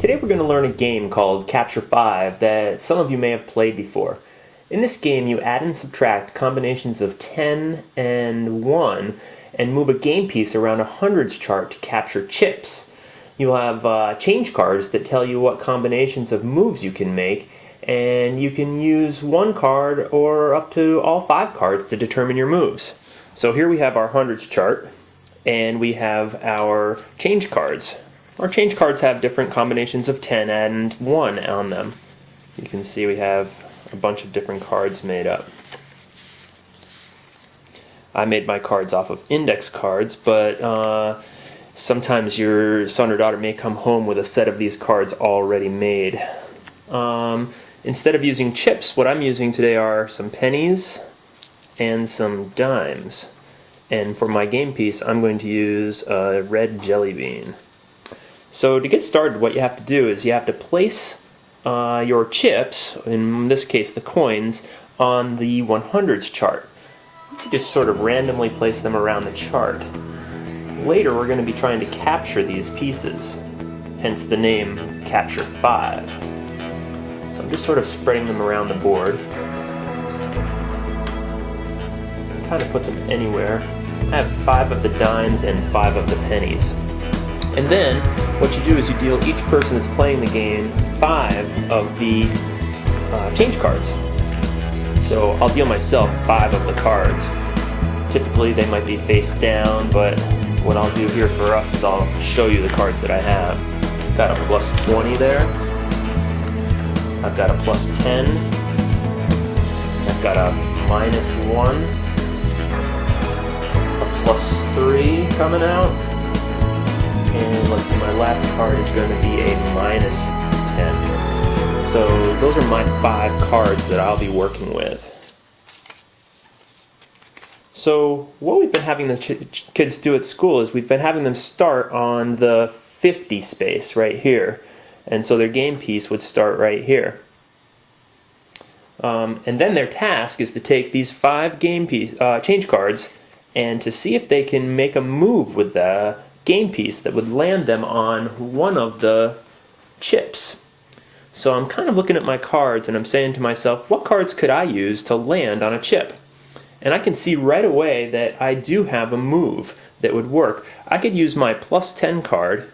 Today we're going to learn a game called Capture 5 that some of you may have played before. In this game you add and subtract combinations of 10 and 1 and move a game piece around a hundreds chart to capture chips. You'll have change cards that tell you what combinations of moves you can make, and you can use one card or up to all 5 cards to determine your moves. So here we have our hundreds chart and we have our change cards. Our change cards have different combinations of 10 and 1 on them. You can see we have a bunch of different cards made up. I made my cards off of index cards, but sometimes your son or daughter may come home with a set of these cards already made. Instead of using chips, what I'm using today are some pennies and some dimes. And for my game piece, I'm going to use a red jelly bean. So to get started, what you have to do is you have to place your chips, in this case the coins, on the 100s chart. You just sort of randomly place them around the chart. Later we're going to be trying to capture these pieces, hence the name Capture 5. So I'm just sort of spreading them around the board. Kind of put them anywhere. I have 5 of the dimes and 5 of the pennies. And then, what you do is you deal each person that's playing the game 5 of the change cards. So I'll deal myself 5 of the cards. Typically they might be face down, but what I'll do here for us is I'll show you the cards that I have. I've got a plus 20 there. I've got a plus 10. I've got a minus 1. A plus 3 coming out. And let's see, my last card is going to be a minus 10. So those are my 5 cards that I'll be working with. So what we've been having the kids do at school is we've been having them start on the 50 space right here. And so their game piece would start right here. And then their task is to take these 5 game piece change cards and to see if they can make a move with the game piece that would land them on one of the chips. So I'm kind of looking at my cards and I'm saying to myself, what cards could I use to land on a chip? And I can see right away that I do have a move that would work. I could use my plus 10 card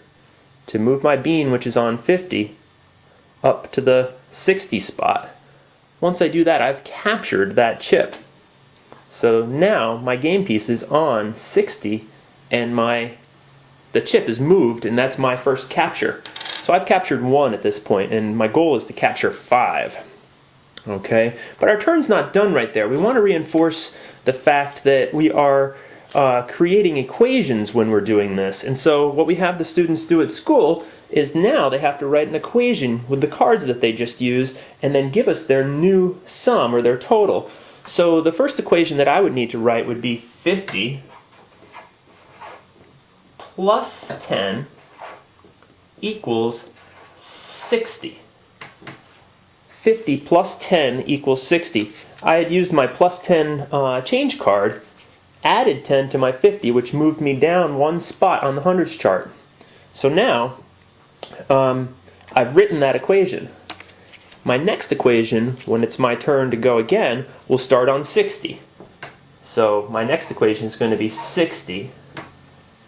to move my bean, which is on 50, up to the 60 spot. Once I do that, I've captured that chip. So now my game piece is on 60 and the chip is moved, and that's my first capture. So I've captured 1 at this point, and my goal is to capture 5. Okay, but our turn's not done right there. We want to reinforce the fact that we are creating equations when we're doing this. And so what we have the students do at school is now they have to write an equation with the cards that they just used and then give us their new sum or their total. So the first equation that I would need to write would be 50 plus 10 equals 60. 50 plus 10 equals 60. I had used my plus 10 change card, added 10 to my 50, which moved me down 1 spot on the hundreds chart. So now I've written that equation. My next equation, when it's my turn to go again, will start on 60. So my next equation is going to be 60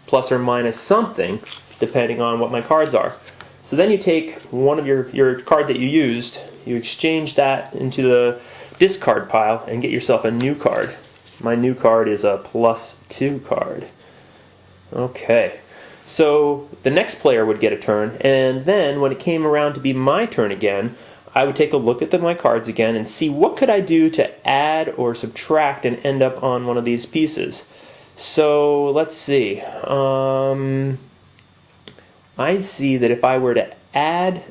plus or minus something, depending on what my cards are. So then you take one of your card that you used, you exchange that into the discard pile and get yourself a new card. My new card is a plus 2 card. Okay, so the next player would get a turn, and then when it came around to be my turn again, I would take a look at my cards again and see what could I do to add or subtract and end up on one of these pieces. So let's see. I see that if I were to add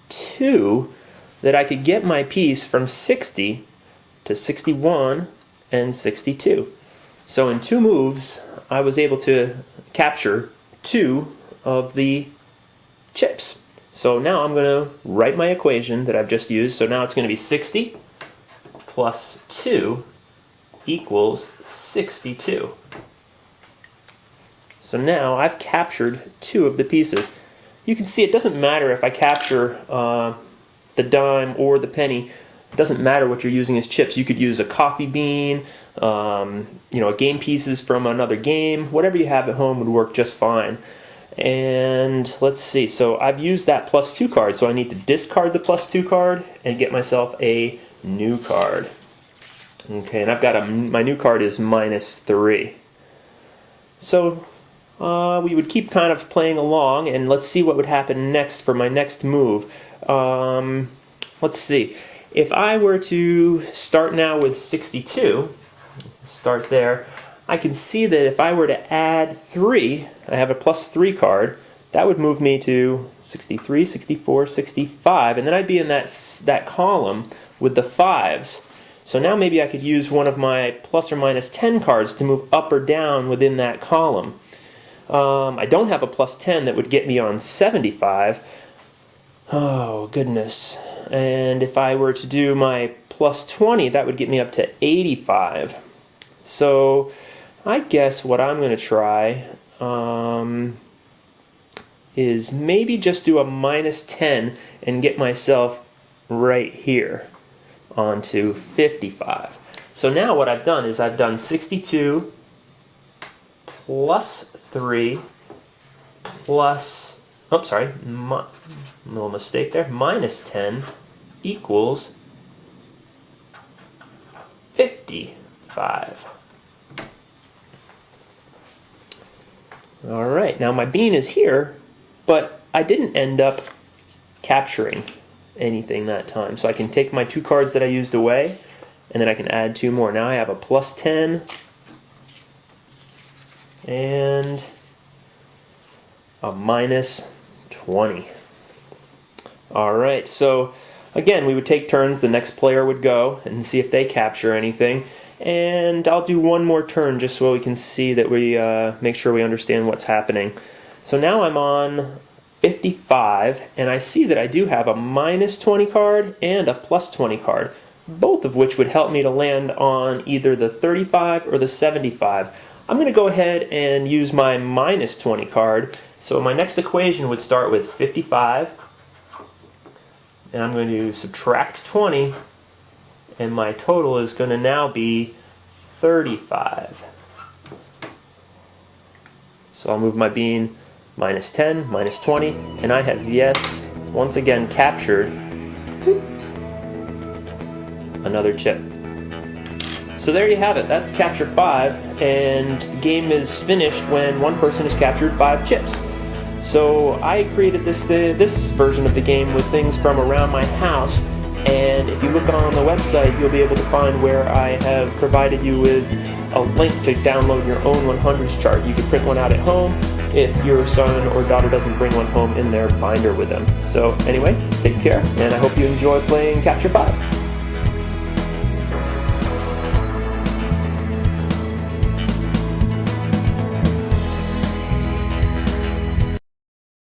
2, that I could get my piece from 60 to 61 and 62. So in 2 moves, I was able to capture 2 of the chips. So now I'm going to write my equation that I've just used. So now it's going to be 60 plus 2 equals 62. So now I've captured 2 of the pieces. you can see it doesn't matter if I capture the dime or the penny. It doesn't matter what you're using as chips. You could use a coffee bean, game pieces from another game. Whatever you have at home would work just fine. And let's see, so I've used that +2 card, so I need to discard the +2 card and get myself a new card. Okay, and I've got my new card is -3. So we would keep kind of playing along, and let's see what would happen next for my next move. Let's see, if I were to start now with 62, start there, I can see that if I were to add 3, I have a +3 card, that would move me to 63, 64, 65, and then I'd be in that column with the 5s. So now maybe I could use one of my plus or minus 10 cards to move up or down within that column. I don't have a +10 that would get me on 75. Oh, goodness. And if I were to do my +20, that would get me up to 85. So I guess what I'm going to try is maybe just do a -10 and get myself right here onto 55. So now what I've done is I've done 62 plus 3 plus, little mistake there, -10 equals 55. Alright, now my bean is here, but I didn't end up capturing anything that time. So I can take my 2 cards that I used away, and then I can add 2 more. Now I have a +10 and a -20. Alright, so again, we would take turns. The next player would go and see if they capture anything. And I'll do one more turn just so we can see that we make sure we understand what's happening. So now I'm on 55, and I see that I do have a -20 card and a +20 card, both of which would help me to land on either the 35 or the 75. I'm going to go ahead and use my -20 card. So my next equation would start with 55, and I'm going to subtract 20, and my total is going to now be 35. So I'll move my bean -10, -20, and I have, yes, once again captured another chip. So there you have it. That's Capture 5, and the game is finished when one person has captured 5 chips. So I created this version of the game with things from around my house, and if you look on the website, you'll be able to find where I have provided you with a link to download your own 100s chart. You can print one out at home if your son or daughter doesn't bring one home in their binder with them. So anyway, take care, and I hope you enjoy playing Capture 5.